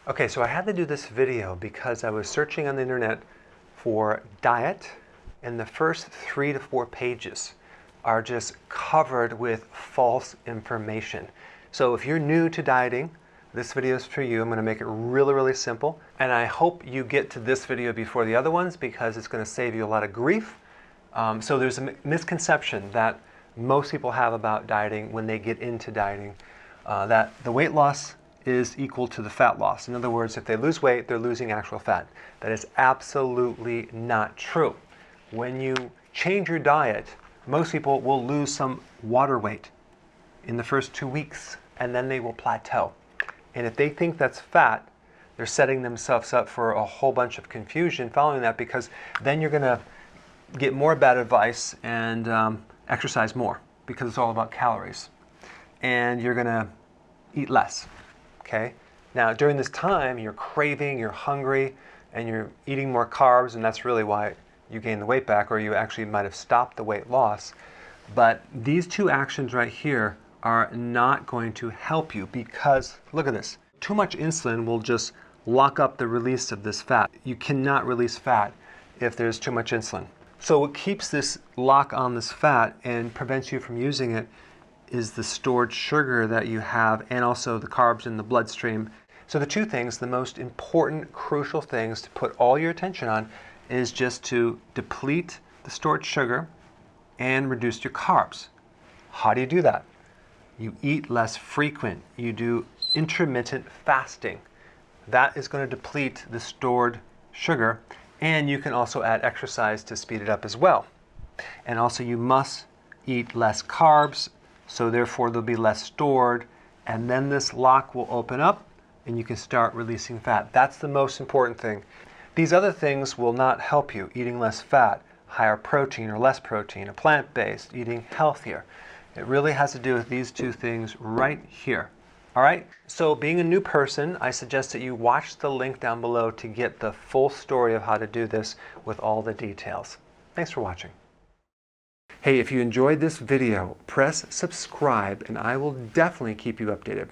Okay, so I had to do this video because I was searching on the internet for diet, and the first 3 to 4 pages are just covered with false information. So if you're new to dieting, this video is for you. I'm going to make it really, really simple. And I hope you get to this video before the other ones because it's going to save you a lot of grief. So there's a misconception that most people have about dieting when they get into dieting, that the weight loss is equal to the fat loss. In other words, if they lose weight, they're losing actual fat. That is absolutely not true. When you change your diet, most people will lose some water weight in the first 2 weeks, and then they will plateau. And if they think that's fat, they're setting themselves up for a whole bunch of confusion following that, because then you're going to get more bad advice and exercise more, because it's all about calories. And you're going to eat less. Okay? Now, during this time, you're craving, you're hungry, and you're eating more carbs, and that's really why you gain the weight back, or you actually might have stopped the weight loss. But these two actions right here are not going to help you, because look at this. Too much insulin will just lock up the release of this fat. You cannot release fat if there's too much insulin. So what keeps this lock on this fat and prevents you from using it is the stored sugar that you have, and also the carbs in the bloodstream. So the two things, the most important, crucial things to put all your attention on, is just to deplete the stored sugar and reduce your carbs. How do you do that? You eat less frequent. You do intermittent fasting. That is going to deplete the stored sugar, and you can also add exercise to speed it up as well. And also you must eat less carbs, so therefore there'll be less stored, and then this lock will open up and you can start releasing fat. That's the most important thing. These other things will not help you. Eating less fat, higher protein or less protein, a plant-based, eating healthier. It really has to do with these two things right here. All right? So being a new person, I suggest that you watch the link down below to get the full story of how to do this with all the details. Thanks for watching. Hey, if you enjoyed this video, press subscribe and I will definitely keep you updated.